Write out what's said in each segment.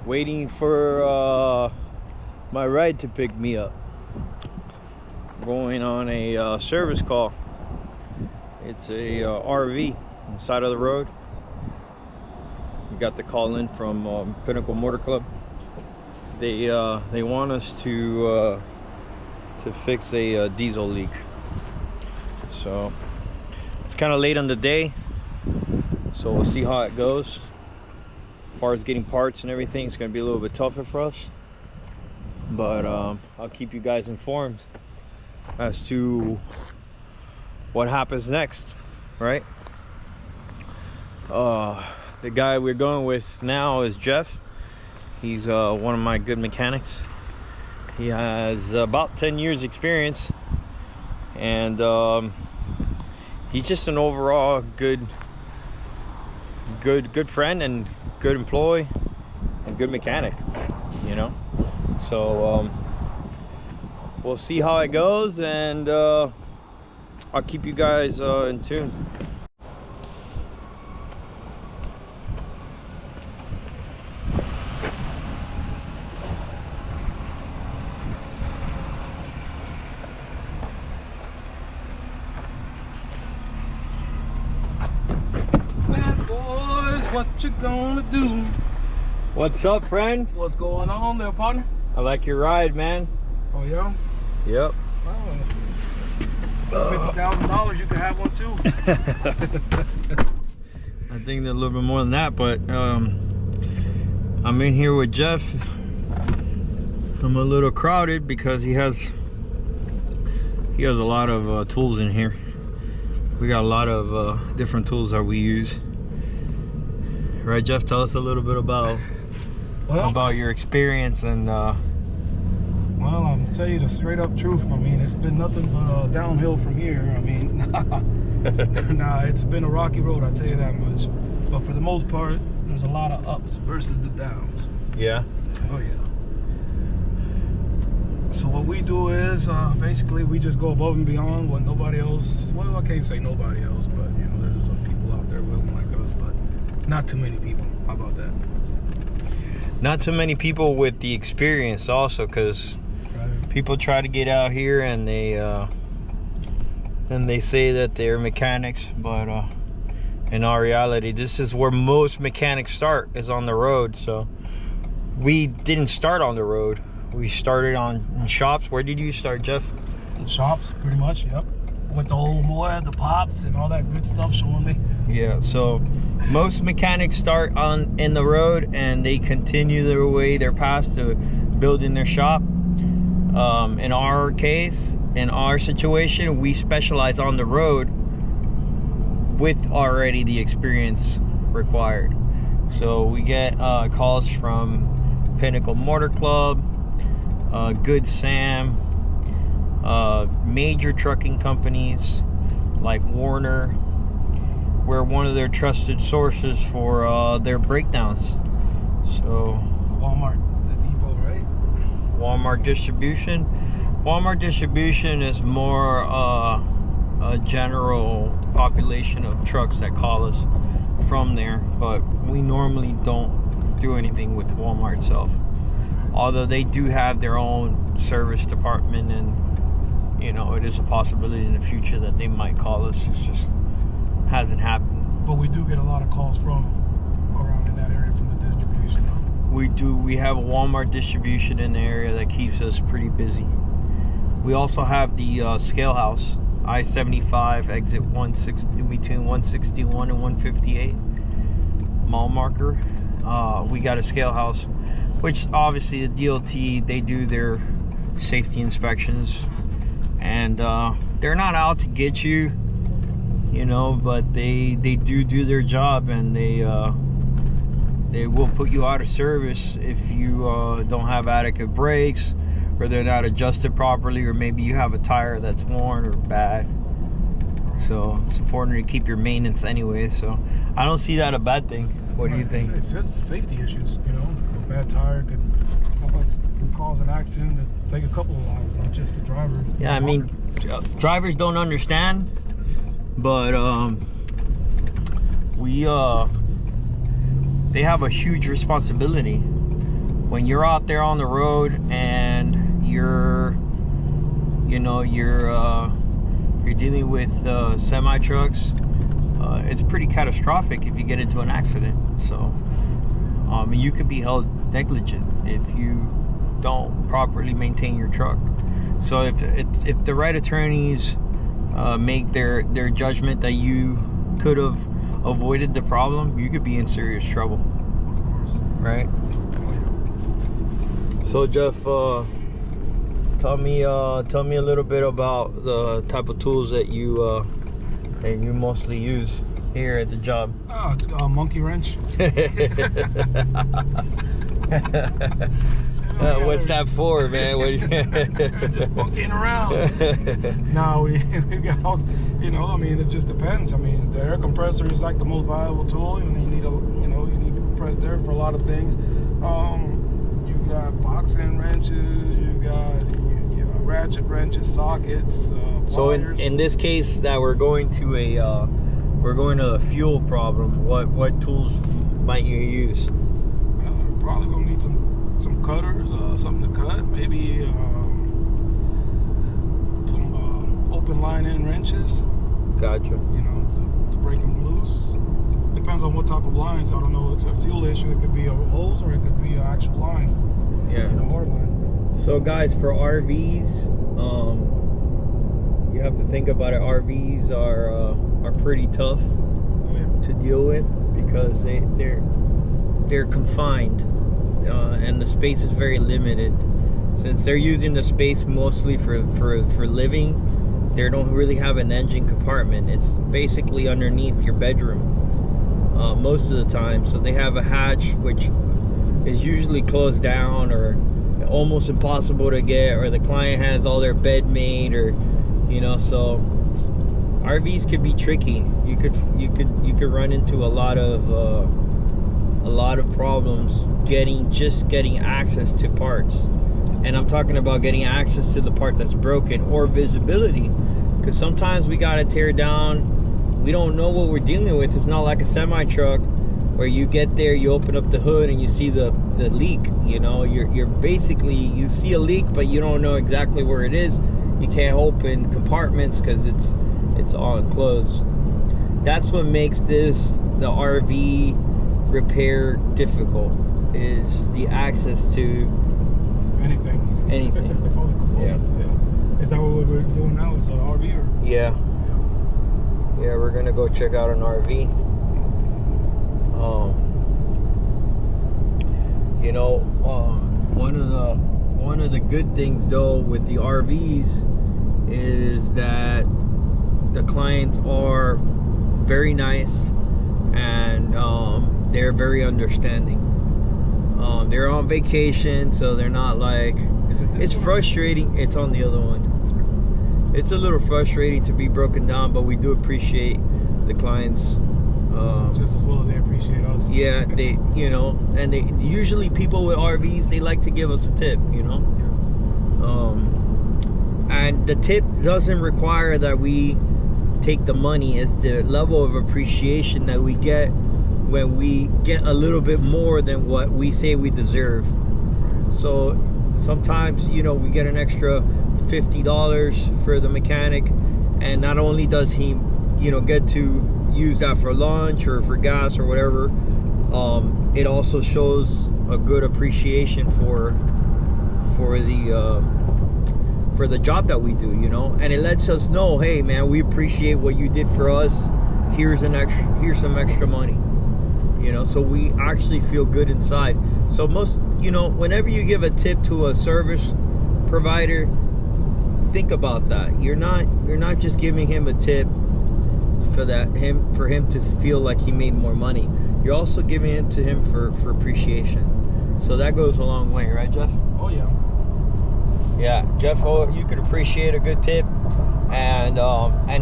waiting for my ride to pick me up. Going on a service call. It's a RV on the side of the road. We got the call in from Pinnacle Motor Club. They want us to fix a diesel leak. So it's kind of late on the day, so we'll see how it goes. As far as getting parts and everything, it's going to be a little bit tougher for us, but I'll keep you guys informed as to what happens next, right? The guy we're going with now is Jeff. He's one of my good mechanics. He has about 10 years experience, and he's just an overall good friend and good employee and good mechanic, you know. So we'll see how it goes, and I'll keep you guys in tune. What you gonna do? What's up, friend? What's going on there, partner? I like your ride, man. Oh, yeah? Yep. Oh. $50,000, you can have one too. I think they're a little bit more than that, but I'm in here with Jeff. I'm a little crowded because he has a lot of tools in here. We got a lot of different tools that we use. Right, Jeff? Tell us a little bit about your experience and. Well, I'll tell you the straight up truth. I mean, it's been nothing but downhill from here. I mean, nah, it's been a rocky road. I tell you that much. But for the most part, there's a lot of ups versus the downs. Yeah. Oh yeah. So what we do is basically we just go above and beyond what nobody else. Well, I can't say nobody else, but you know, there's people out there willing like us, but. Not too many people. How about that? Not too many people with the experience also, because people try to get out here and they say that they're mechanics, but in our reality, this is where most mechanics start, is on the road. So we didn't start on the road. We started in shops. Where did you start, Jeff? In shops, pretty much, yep. With the old boy, the pops, and all that good stuff showing me. Yeah, so most mechanics start in the road and they continue their path to building their shop. In our case, in our situation, we specialize on the road with already the experience required. So we get calls from Pinnacle Motor Club, Good Sam, major trucking companies like Warner. We're one of their trusted sources for their breakdowns. So Walmart, the depot, right? Walmart distribution. Walmart distribution is more a general population of trucks that call us from there, but we normally don't do anything with Walmart itself. Although they do have their own service department, and you know, it is a possibility in the future that they might call us. It's just hasn't happened. But we do get a lot of calls from around in that area from the distribution. We do. We have a Walmart distribution in the area that keeps us pretty busy. We also have the scale house, I-75 exit 160 between 161 and 158 mile marker. We got a scale house, which obviously the DOT, they do their safety inspections, and they're not out to get you, you know, but they do their job, and they will put you out of service if you don't have adequate brakes, or they're not adjusted properly, or maybe you have a tire that's worn or bad. So it's important to keep your maintenance anyway. So I don't see that a bad thing. What do you think? It's safety issues, you know. A bad tire could cause an accident that take a couple of lives, not just the driver. Yeah, I mean, drivers don't understand, but they have a huge responsibility when you're out there on the road and you're dealing with semi trucks, it's pretty catastrophic if you get into an accident. So you could be held negligent if you don't properly maintain your truck. So if the right attorneys make their judgment that you could have avoided the problem, you could be in serious trouble, right? So Jeff, tell me a little bit about the type of tools that you mostly use here at the job. Monkey wrench. What's that for, man? Just monkeying around. No, we got, it just depends. I mean, the air compressor is like the most valuable tool. You need compressed air for a lot of things. You've got box end wrenches. You've got ratchet wrenches, sockets. So in this case, that we're going to a fuel problem. What tools might you use? Probably gonna need some cutters, something to cut, maybe some open line end wrenches. Gotcha. To break them loose. Depends on what type of lines. I don't know. It's a fuel issue. It could be a hose or it could be an actual line. Yeah. Hard line. So guys, for RVs, you have to think about it. RVs are pretty tough to deal with because they're confined. And the space is very limited. Since they're using the space mostly for living, they don't really have an engine compartment. It's basically underneath your bedroom most of the time. So they have a hatch which is usually closed down or almost impossible to get, or the client has all their bed made, or so RVs could be tricky. You could run into a lot of problems getting access to parts. And I'm talking about getting access to the part that's broken, or visibility, because sometimes we gotta tear down. We don't know what we're dealing with. It's not like a semi truck where you get there, you open up the hood and you see the leak. You're basically, you see a leak but you don't know exactly where it is. You can't open compartments because it's all enclosed. That's what makes the RV repair difficult, is the access to anything. Yeah. Is that what we're doing now? Is it an RV or? Yeah, we're gonna go check out an RV. One of the good things though with the RVs is that the clients are very nice and they're very understanding. They're on vacation, so they're not like, it's frustrating. It's on the other one. It's a little frustrating to be broken down, but we do appreciate the clients just as well as they appreciate us. Yeah, and they usually, people with RVs, they like to give us a tip, Yes. And the tip doesn't require that we take the money. It's the level of appreciation that we get when we get a little bit more than what we say we deserve. So sometimes, we get an extra $50 for the mechanic, and not only does he, get to use that for lunch or for gas or whatever, it also shows a good appreciation for the job that we do, and it lets us know, hey man, we appreciate what you did for us. Here's some extra money, so we actually feel good inside. So most, whenever you give a tip to a service provider, think about that. You're not just giving him a tip for him to feel like he made more money. You're also giving it to him for appreciation. So that goes a long way, right, Jeff? Oh yeah. Yeah, Jeff, you could appreciate a good tip, and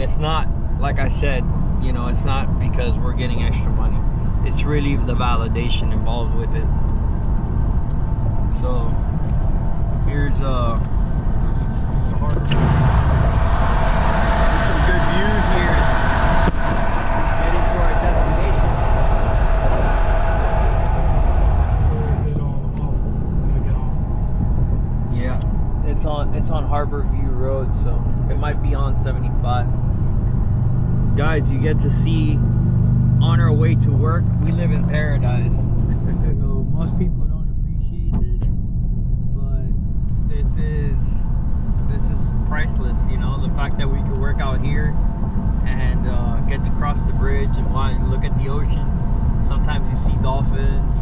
it's not, like I said, it's not because we're getting extra money. It's really the validation involved with it. So here's the hard. Some good views here. Getting to our destination. It's on Harbor View Road, so it might be on 75. Guys, you get to see on our way to work. We live in paradise. So most people don't appreciate it, but this is priceless. You know, the fact that we could work out here and get to cross the bridge and look at the ocean. Sometimes you see dolphins,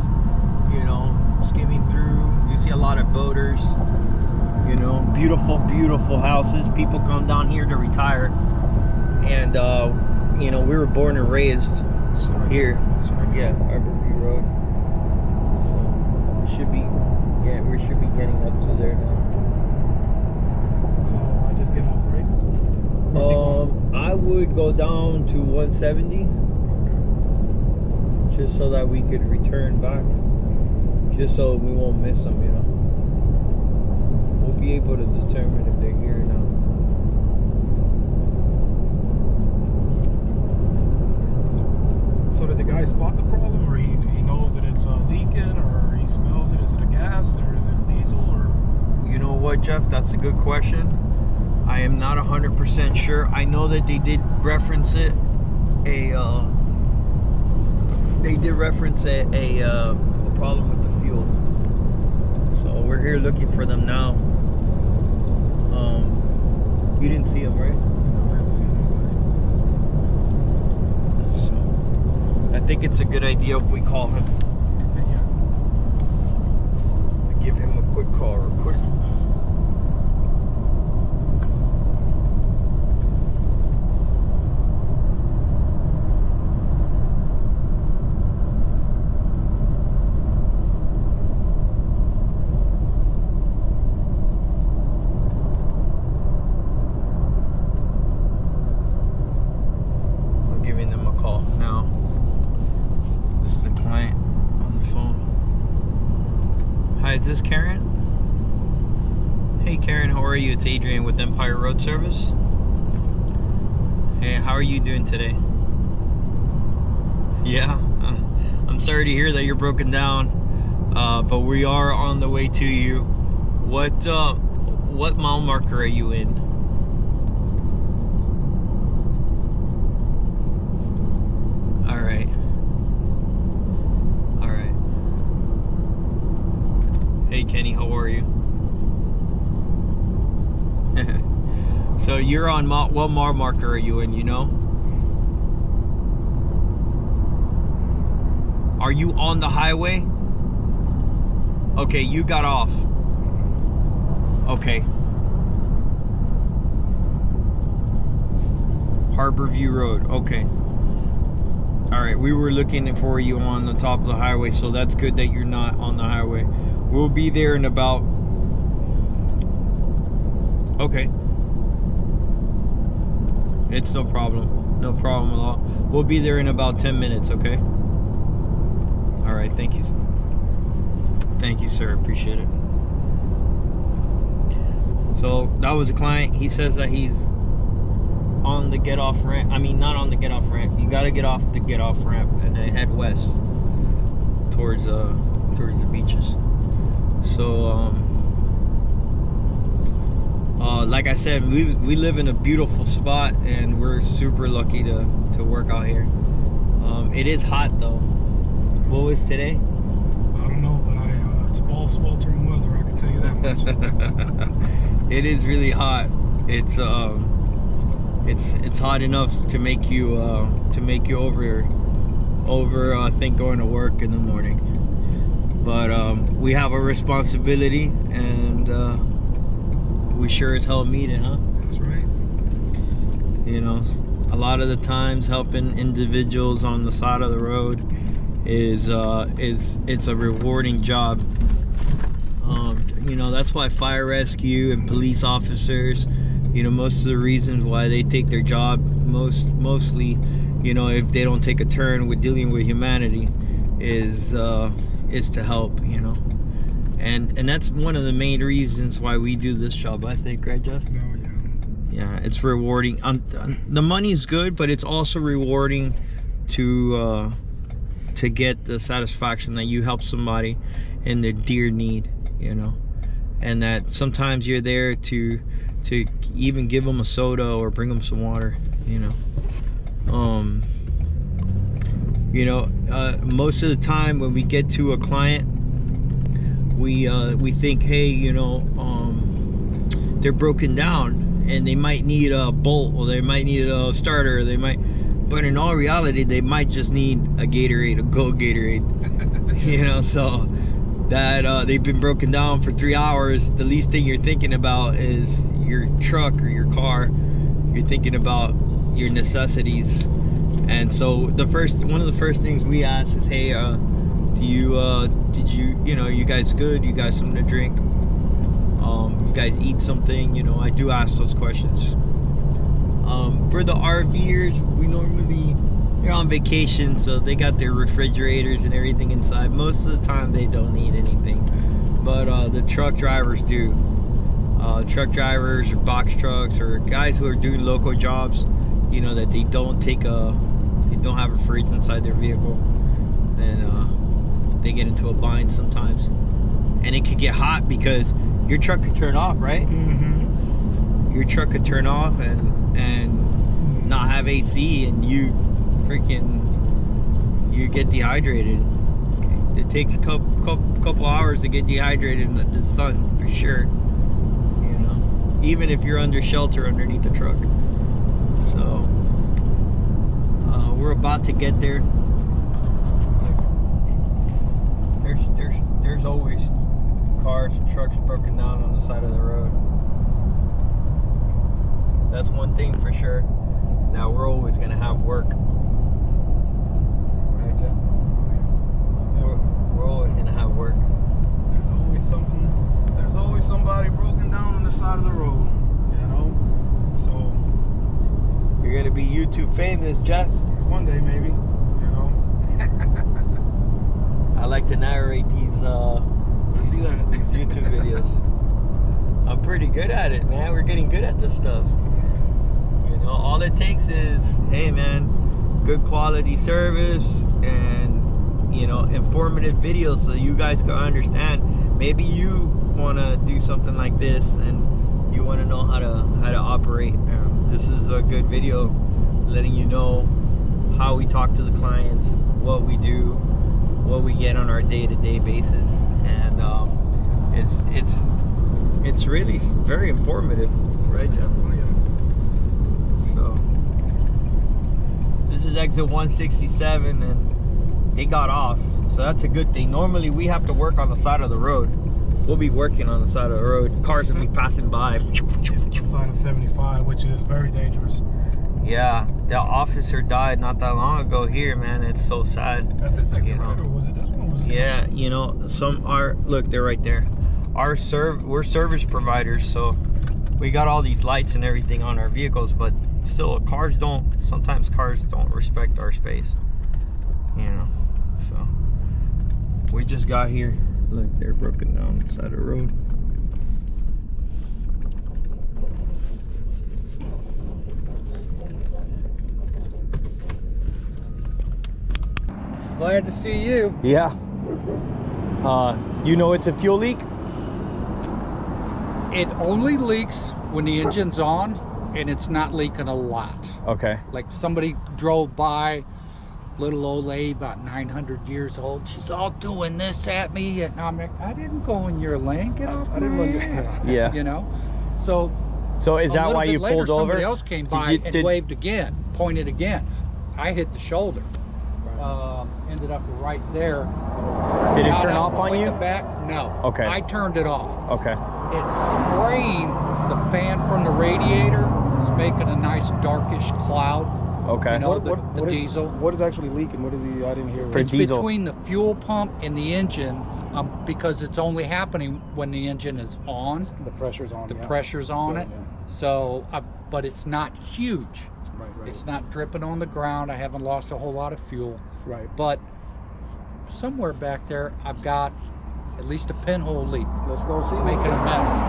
you know, skimming through. You see a lot of boaters. You know, beautiful, beautiful houses. People come down here to retire, and you know, we were born and raised here. Yeah, Harbor View Road. So we should be getting up to there now. So I just get off, right? I would go down to 170, just so that we could return back, just so we won't miss them, you know. We'll be able to determine if they're here now. So did the guy spot the problem, or he knows that it's leaking, or he smells it? Is it a gas, or is it diesel, or? You know what, Jeff? That's a good question. I am not 100% sure. I know that they did reference it. A problem with the fuel. So we're here looking for them now. You didn't see them, right? No, I haven't seen anybody. So I think it's a good idea if we call him. Yeah. Give him a quick call real quick. Giving them a call now. This is the client on the phone. Hi, is this Karen? Hey Karen, how are you? It's Adrian with Empire Road Service. Hey, how are you doing today? Yeah, I'm sorry to hear that you're broken down, but we are on the way to you. What mile marker are you in? Alright. Hey Kenny, how are you? So you're on what mile marker are you in, you know? Are you on the highway? Okay, you got off. Okay. Harbor View Road, okay. Alright, we were looking for you on the top of the highway, so that's good that you're not on the highway. We'll be there in about... Okay. It's no problem. No problem at all. We'll be there in about 10 minutes, okay? Alright, thank you. Thank you, sir. Appreciate it. So, that was a client. He says that he's on the get off ramp. I mean, not on the get off ramp. You gotta get off the get off ramp and then head west towards the beaches. So like I said, we live in a beautiful spot and we're super lucky to work out here. It is hot though. What was today? I don't know, but it's ball sweltering weather, I can tell you that much. It is really hot. It's hot enough to make you over think going to work in the morning. But we have a responsibility, and we sure as hell meet it, huh? That's right. You know, a lot of the times helping individuals on the side of the road is it's a rewarding job. You know, that's why fire rescue and police officers, you know, most of the reasons why they take their job mostly, you know, if they don't take a turn with dealing with humanity, is to help, you know. And that's one of the main reasons why we do this job, I think, right, Jeff? Oh, yeah. Yeah, it's rewarding. The money's good, but it's also rewarding to get the satisfaction that you help somebody in their dear need, you know. and that sometimes you're there to even give them a soda or bring them some water, you know. Most of the time when we get to a client, we think, hey, you know, they're broken down and they might need a bolt, or they might need a starter, but in all reality they might just need a Gatorade, a Go Gatorade. You know, so that they've been broken down for 3 hours, the least thing you're thinking about is your truck or your car. You're thinking about your necessities. And so one of the first things we ask is, hey, did you guys good? You guys something to drink? You guys eat something? You know, I do ask those questions. For the RVers, they're on vacation, so they got their refrigerators and everything inside. Most of the time they don't need anything, but the truck drivers do. Truck drivers or box trucks or guys who are doing local jobs, you know, that they don't have a fridge inside their vehicle, then they get into a bind sometimes. And it could get hot because your truck could turn off, right? Mm-hmm. Your truck could turn off and not have AC, and you get dehydrated. It takes a couple hours to get dehydrated in the sun, for sure. You know, even if you're under shelter underneath the truck. So we're about to get there. There's always cars and trucks broken down on the side of the road. That's one thing for sure. Now we're always gonna have work. Right, Jeff? We're always gonna have work. There's always something. There's always somebody broken down on the side of the road. You know. So you're gonna be YouTube famous, Jeff. One day, maybe. You know. I like to narrate these YouTube videos. I'm pretty good at it, man. We're getting good at this stuff. You know, all it takes is, hey, man, good quality service and, you know, informative videos so you guys can understand. Maybe you want to do something like this and you want to know how to operate. This is a good video letting you know how we talk to the clients, what we do, what we get on our day-to-day basis, and it's really very informative, right, Jeff? Oh, yeah. So this is exit 167, and they got off, so that's a good thing. Normally we have to work on the side of the road. We'll be working on the side of the road. Cars will be passing by. It's the side of 75, which is very dangerous. Yeah, the officer died not that long ago here, man. It's so sad. At this exit, right? Or was it this one? Was it yeah, you know, look, they're right there. We're service providers, so we got all these lights and everything on our vehicles, but still sometimes cars don't respect our space, you know. So we just got here. Look, they're broken down on the side of the road. Glad to see you. Yeah. You know it's a fuel leak? It only leaks when the engine's on and it's not leaking a lot. Okay. Like somebody drove by, little old lady about 900 years old. She's all doing this at me, and I'm like, I didn't go in your lane. Get off my ass. Yeah. You know. So is that why you pulled over? Somebody else came by and waved again, pointed again. I hit the shoulder. Ended up right there. Did it turn off on you? Back? No. Okay. I turned it off. Okay. It's spraying the fan from the radiator. It's making a nice darkish cloud. Okay. You know, the diesel. What is actually leaking? What is the? I didn't hear. It's between the fuel pump and the engine, because it's only happening when the engine is on. The pressure's on. The pressure's on it. Yeah. So, but it's not huge. Right. It's not dripping on the ground. I haven't lost a whole lot of fuel. Right. But somewhere back there, I've got at least a pinhole leak. Let's go see. Making a mess.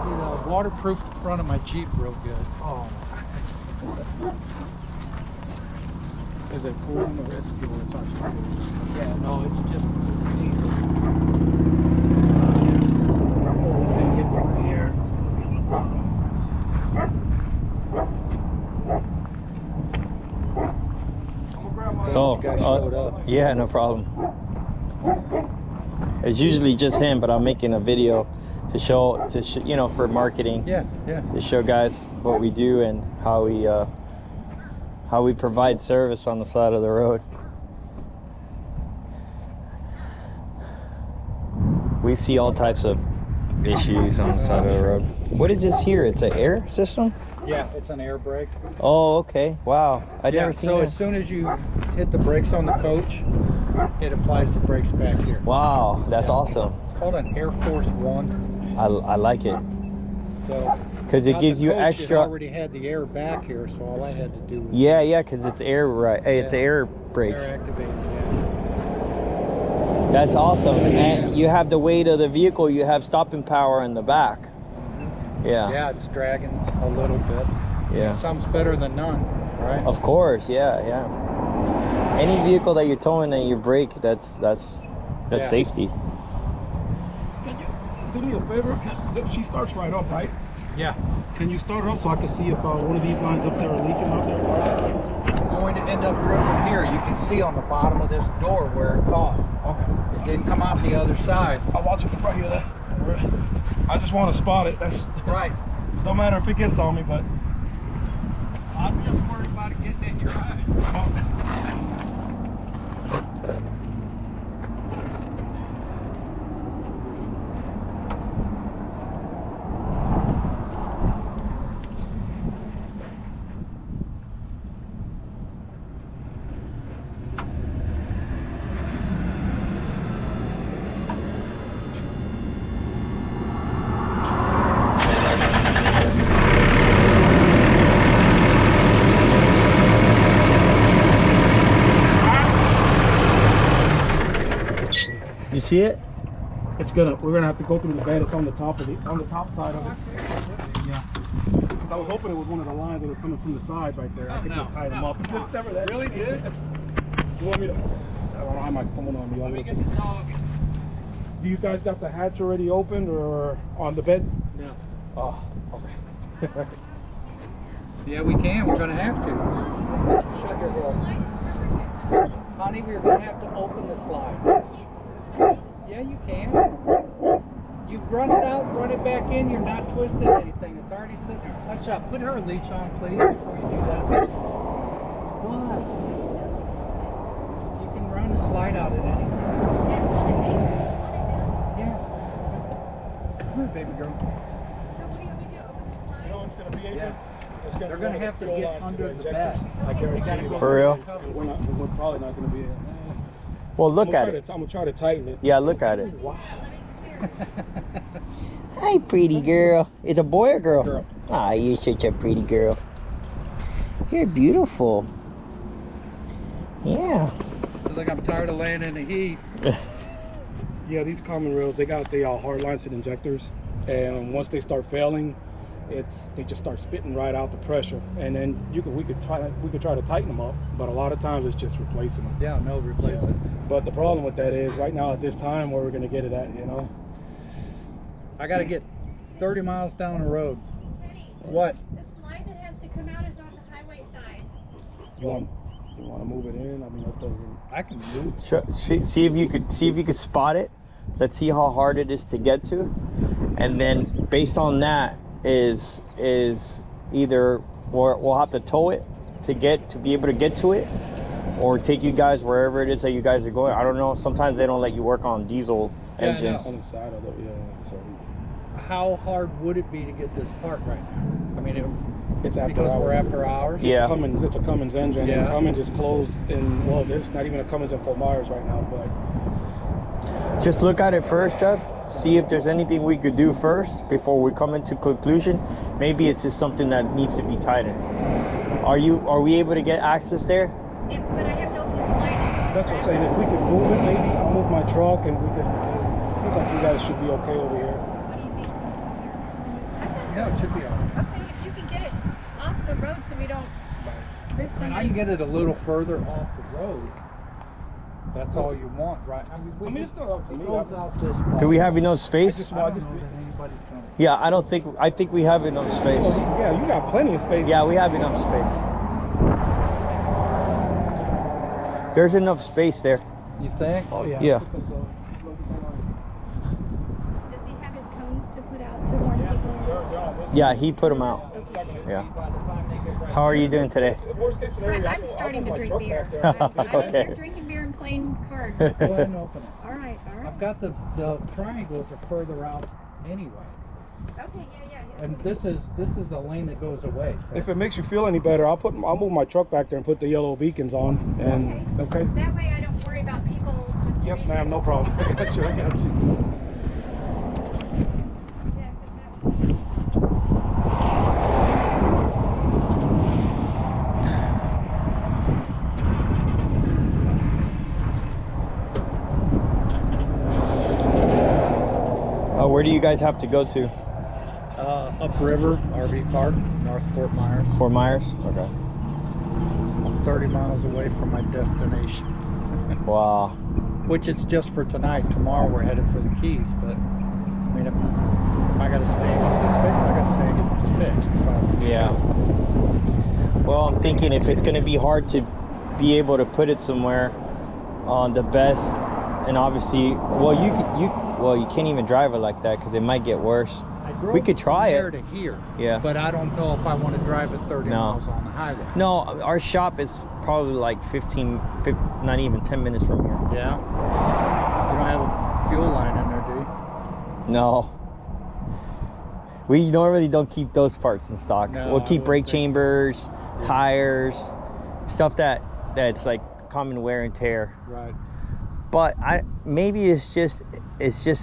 You know, waterproof the front of my Jeep real good. Oh. Is it cool in the red fuel? It's actually. Yeah, no, it's diesel. guy showed up. Yeah, no problem. It's usually just him, but I'm making a video to show, you know, for marketing. Yeah. To show guys what we do and how we provide service on the side of the road. We see all types of issues on the side of the road. What is this here? It's an air system? Yeah, it's an air brake. Oh, okay. Wow. I'd never seen so that. as soon as you hit the brakes on the coach, it applies the brakes back here. Wow, that's awesome. It's called an Air Force One. I like it. So because it gives you extra. It already had the air back here, so all I had to do was Yeah, because it's air, right? Hey, it's air brakes. air activated. That's awesome. And you have the weight of the vehicle. You have stopping power in the back. Yeah. Yeah, it's dragging a little bit. Yeah. Some's better than none, right? Of course. Yeah. Any vehicle that you're towing and you brake, that's safety. Can you do me a favor? She starts right up, right? Yeah. Can you start her up so I can see if one of these lines up there are leaking out there? It's going to end up dripping here. You can see on the bottom of this door where it caught. Okay. It didn't come out the other side. I'll watch it from right here then. I just want to spot it. That's right. Don't matter if it gets on me, but I'm just worried about it getting in your eyes. You see it? we're gonna have to go through the bed. It's on the top side of it. Yeah. I was hoping it was one of the lines that were coming from the side right there. I could just tie them up. It's never that. Really good. You want me to? I don't have my phone on me. Let me get the dog. Do you guys got the hatch already opened or on the bed? No. Oh, okay. Yeah, we can. We're gonna have to. Shut your door. Honey, we're gonna have to open the slide. Yeah, you can. You run it out, run it back in. You're not twisting anything. It's already sitting there. Hush up. Put her leash on, please, before you do that. What? You can run a slide out at any time. Yeah. Come here, baby girl. So what do you want me to do? Open the slide? You know what's gonna be? Yeah. It's They're gonna have to get under the bed. I guarantee you. For real? We're probably not gonna be. Well, look at it. I'm gonna try to tighten it. Yeah, look at it. Wow. Hi, pretty girl. It's a boy or girl? Girl. Ah, you're such a pretty girl. You're beautiful. Yeah. Feels like I'm tired of laying in the heat. Yeah, these common rails, they are hard lines and injectors, and once they start failing, they just start spitting right out the pressure, and then we could try to tighten them up, but a lot of times it's just replacing them. Yeah, no, replace it. But the problem with that is right now at this time where we're gonna get it at, you know. I gotta get 30 miles down the road. Penny, What? the slide that has to come out is on the highway side. You want to move it in? I mean, that doesn't. I can move. See if you could spot it. Let's see how hard it is to get to, and then based on that is either we'll have to tow it to be able to get to it, or take you guys wherever it is that you guys are going. I don't know. Sometimes they don't let you work on diesel engines. On the side of it, yeah. So How hard would it be to get this part right now? I mean, it's after because hours. we're after hours. Yeah. It's a Cummins engine. Yeah. And Cummins is closed in, well, there's not even a Cummins in Fort Myers right now, but Just look at it first, Jeff. See if there's anything we could do first before we come into conclusion. Maybe it's just something that needs to be tightened. Are we able to get access there? But I have to open the slide. that's what I'm saying. If we could move it, maybe I'll move my truck and we could, seems like you guys should be okay over here. What do you think, sir? Yeah, it should be all right. Okay, if you can get it off the road so we don't miss I mean, I somebody. can get it a little further off the road. That's all you want, right? I mean, it's still up to me. It goes out this way. Do we have enough I space? just I want don't this. know that anybody's gonna. Yeah, I think we have enough space. Yeah, you got plenty of space. Yeah, we have enough space. There's enough space there. You think? Oh yeah. Yeah. Does he have his cones to put out to warn people? Yeah, he put them out. Yeah. How are you doing today? I'm starting to drink beer. Okay. I'm drinking beer and playing cards. Go ahead and open it. All right, all right. I've got the triangles are further out anyway. Okay, yeah. And this is a lane that goes away. So. If it makes you feel any better, I'll move my truck back there and put the yellow beacons on. And okay. That way I don't worry about people just. Yes, ma'am. No problem. I got you. I got you. Yeah, Where do you guys have to go to? Upriver RV Park, North Fort Myers. Fort Myers? Okay. I'm 30 miles away from my destination. Wow. Which it's just for tonight. Tomorrow we're headed for the Keys, but I mean, if I gotta stay and get this fixed, I gotta stay and get this fixed. That's all. Yeah. Well, I'm thinking if it's gonna be hard to be able to put it somewhere on the best, and obviously, well, you can't even drive it like that because it might get worse. We could try here it. to here. Yeah. But I don't know if I want to drive it 30 No. miles on the highway. No, our shop is probably like 15, not even 10 minutes from here. Yeah. You don't have a fuel line in there, do you? No. We normally don't keep those parts in stock. No, We'll I keep brake wouldn't think so. chambers, tires, stuff that's like common wear and tear. Right. But maybe it's just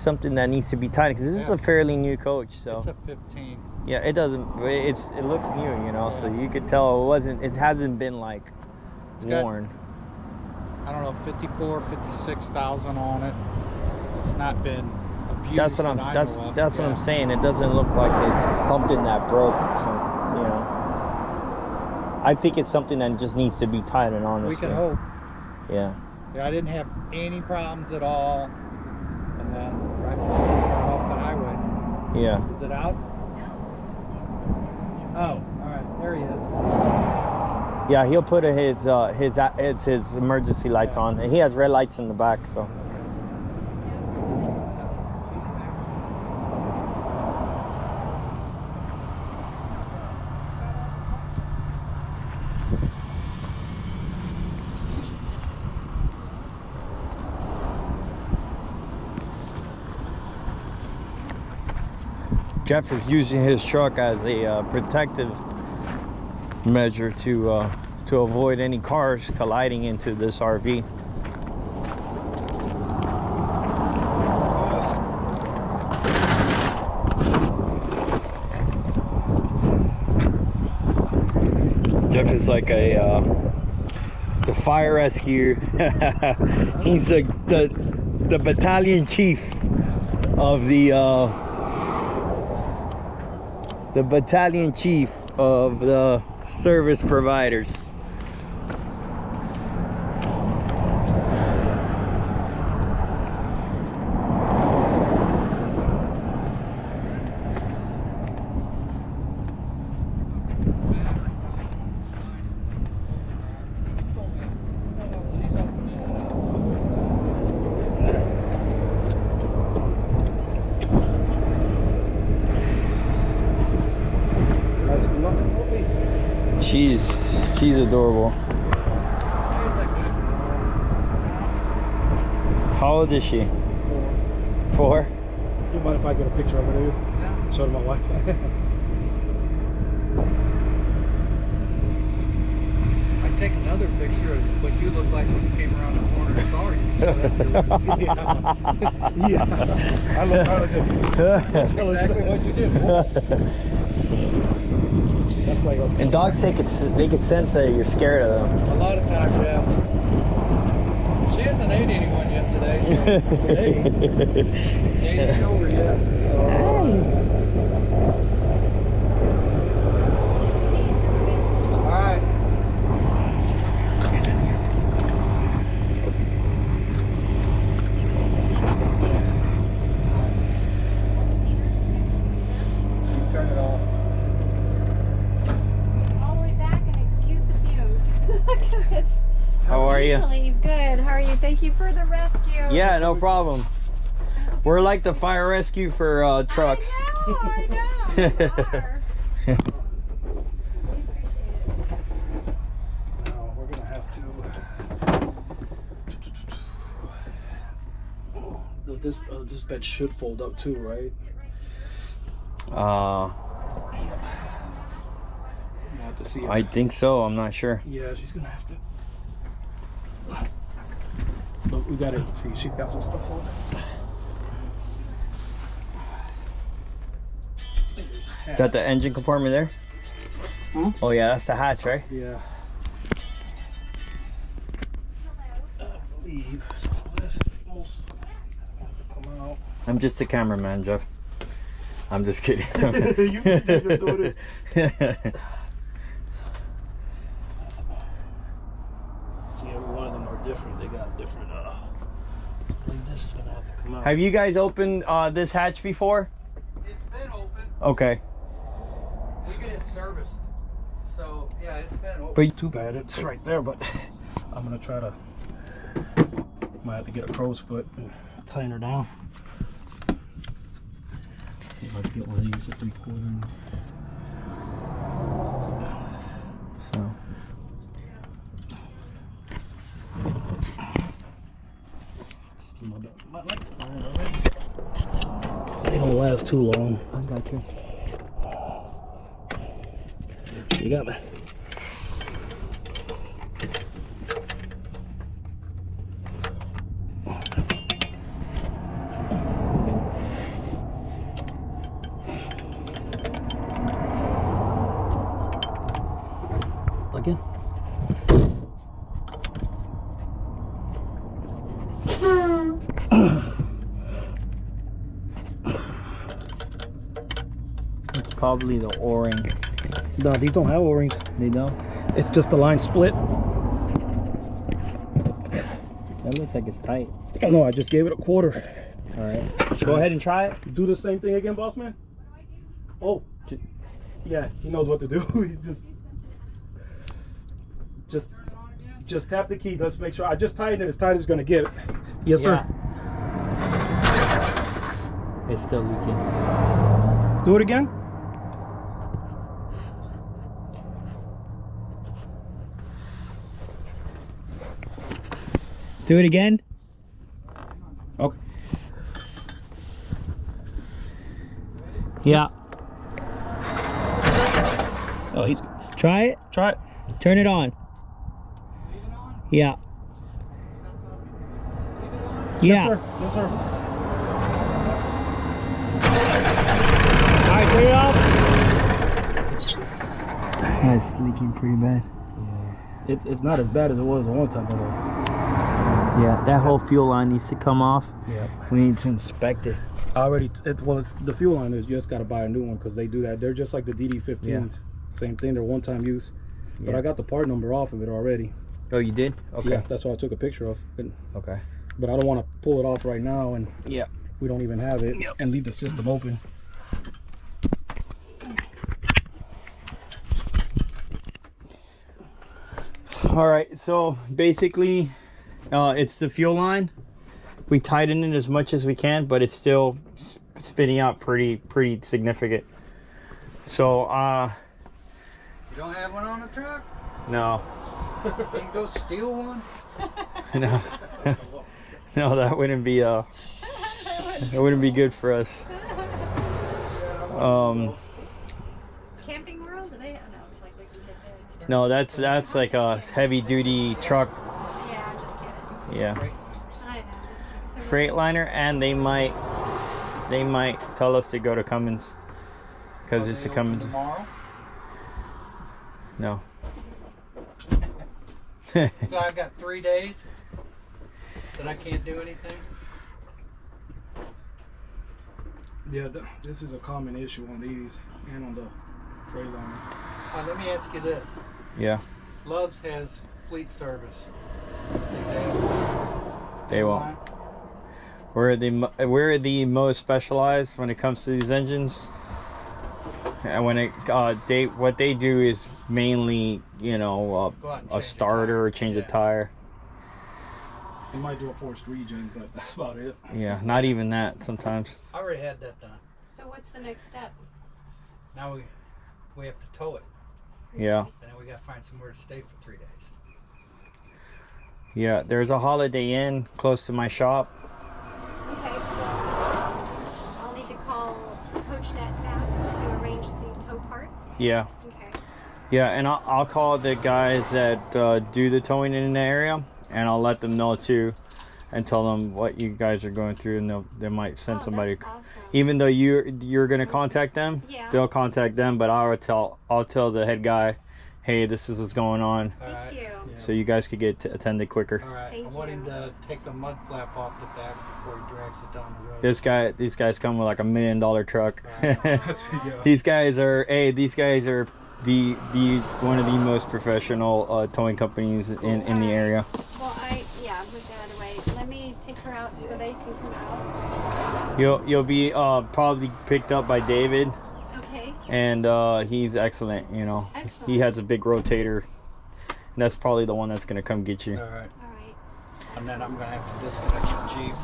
something that needs to be tightened because this is Yeah. a fairly new coach. So It's a 15. yeah, it looks new, you know. So you could tell it hasn't been like got- worn. I don't know, 54, 56,000 on it. It's not been abused. That's what that I know of. what Yeah. I'm saying. It doesn't look like it's something that broke. So, you know, I think it's something that just needs to be tightened. Honestly, We can hope. Yeah. Yeah, I didn't have any problems at all. And then right off the highway. Yeah. Is it out? Oh, all right. There he is. Yeah, he'll put his emergency lights on. And he has red lights in the back, so. Jeff is using his truck as a protective measure to avoid any cars colliding into this RV. Jeff is like the fire rescue. He's the battalion chief of the battalion chief of the service providers. She's adorable. How old is she? 4. You mind if I get a picture of her, dude? Yeah. Show to my wife. I'd take another picture of what you look like when you came around the corner and saw her. Yeah. I look That's exactly what you did. That's like okay. And dogs, they could sense that you're scared of them. A lot of times, yeah. She hasn't ate anyone yet today, so Today. day's over yet. All right. Turn it off. All the way back and excuse the fumes. Because it's How are you? Good. are you? Thank you for the rescue. Yeah, no problem. We're like the fire rescue for trucks. I know. You are. We appreciate it. Now we're gonna have to. Does this bed should fold up too, right? Have to see. I think so. I'm not sure. Yeah, she's gonna have to. But we gotta see. She's got some stuff on it. Is that the engine compartment there? Hmm? Oh yeah, that's the hatch, right? Yeah. I believe so. This most have to come out. I'm just a cameraman, Jeff. I'm just kidding. You can do this. See, every one of them are different. They got different. I think this is gonna have to come out. Have you guys opened this hatch before? It's been open. Okay. We get it serviced. So, yeah, it's been open. But Too bad it's right there, but I'm gonna try to. Might have to get a crow's foot and tighten her down. See if I can get one of these at 3/4. so My legs are in already. They don't last too long. I got you. You got me. Again. It's probably the O-ring. No, these don't have O-rings. They don't? It's just the line split. That looks like it's tight. No, I just gave it a quarter. All right. Go ahead and try it. Do the same thing again, boss man. Oh, yeah, he knows what to do. He just tap the key. Let's make sure. I just tightened it as tight as it's gonna get it. Yes, sir. It's still leaking. Do it again. Do it again. Okay. Yeah. Oh, he's. Try it. Try it. Turn it on. Yeah. Yeah. Yes, sir. All right, turn it off. That's leaking pretty bad. It's not as bad as it was at one time, though. Yeah, that whole fuel line needs to come off. Yeah. We need to inspect it. It's the fuel line is you just got to buy a new one because they do that. They're just like the DD15s. Yeah. Same thing. They're one-time use. But Yeah. I got the part number off of it already. Oh, you did? Okay. Yeah, that's why I took a picture of it. Okay. But I don't want to pull it off right now and Yeah. we don't even have it and leave the system open. All right. So basically, it's the fuel line. We tighten it as much as we can, but it's still spinning out pretty significant. So You don't have one on the truck? no. Can you go steal one? No. No, that wouldn't be good for us. Camping World? Do they? No, like we can get there. No, that's like a heavy duty truck. Yeah, I'm just kidding. Yeah. I know. Just kidding. So Freightliner, and they might tell us to go to Cummins because it's a Cummins. Tomorrow? No. So I've got 3 days that I can't do anything? Yeah, this is a common issue on these and on the Freightliner. Let me ask you this. Yeah. Love's has fleet service. They won't. We're the most specialized when it comes to these engines. And when what they do is mainly, Go out and a change starter or change a tire. He might do a forced regen, but that's about it. Yeah, not even that sometimes. I already had that done. So what's the next step? Now we have to tow it, Yeah. and then we got to find somewhere to stay for 3 days. Yeah, there's a Holiday Inn close to my shop. Okay. I'll need to call CoachNet back to arrange the tow part. Yeah. Okay. Yeah, and I'll call the guys that do the towing in the area, and I'll let them know too, and tell them what you guys are going through, and they might send somebody. That's awesome. Even though you're gonna contact them, Yeah. they'll contact them, but I'll tell the head guy, hey, this is what's going on, Thank you. so you guys could get attended quicker. All right. Thank I want you. him to take the mud flap off the back before he drags it down the road. These guys come with like $1 million truck. That's, yeah. These guys are the one of the most professional towing companies in the area. Well, I'll move that out of the way. Let me take her out so they can come out. You'll be probably picked up by David, Okay. and he's excellent. You know, Excellent. he has a big rotator. And that's probably the one that's gonna come get you. All right. All right. And then I'm going to have to disconnect the Jeep.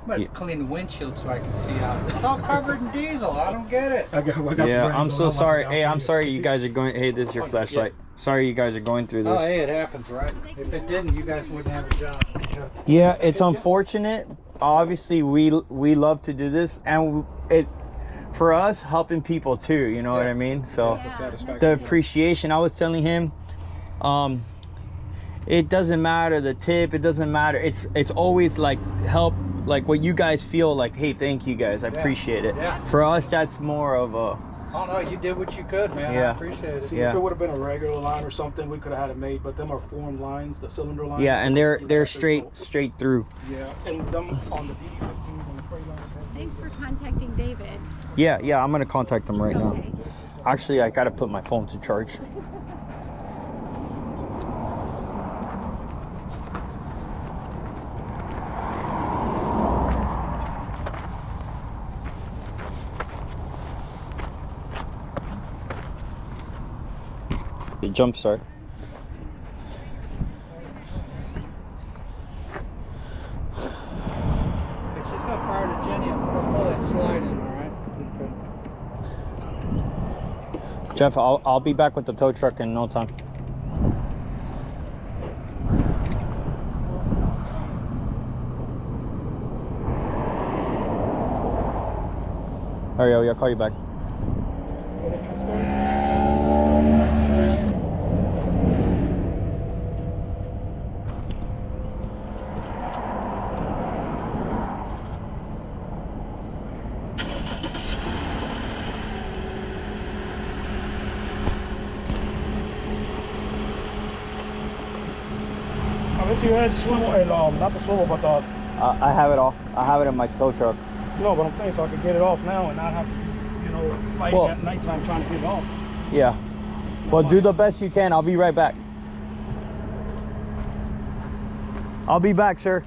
I'm going to clean the windshield so I can see out. It's all covered in diesel. I don't get it. I got some Yeah, I'm brains so on sorry. my- Hey, I'm sorry you guys are going. Hey, this is your flashlight. Sorry you guys are going through this. Oh, hey, it happens, right? If it didn't, you guys wouldn't have a job. Yeah, it's unfortunate. Obviously, we love to do this, and it for us helping people too. You know what I mean? So Yeah. Satisfaction. the appreciation. I was telling him, it doesn't matter the tip. It doesn't matter. It's always like help, like what you guys feel like. Hey, thank you guys. I appreciate it. Yeah. For us, that's more of a. Oh, no, you did what you could, man. I Yeah. appreciate it. See, Yeah. if it would have been a regular line or something, we could have had it made. But them are formed lines, the cylinder lines. Yeah, and they're So- straight through. Yeah, and them on the BD15s on the freight lines. Thanks for contacting David. Yeah, I'm gonna contact them right now. Okay. Actually, I gotta put my phone to charge. The jump start. Hey, she's got fire to Jenny. I'm going to pull that slide in, all right? Jeff, I'll be back with the tow truck in no time. Alright, I'll call you back. Unless you had swivel, not the swivel, but the. I have it all. I have it in my tow truck. No, but I'm saying so I could get it off now and not have to, fight Well- at nighttime trying to get it off. Yeah. Well, do the best you can. I'll be right back. I'll be back, sir.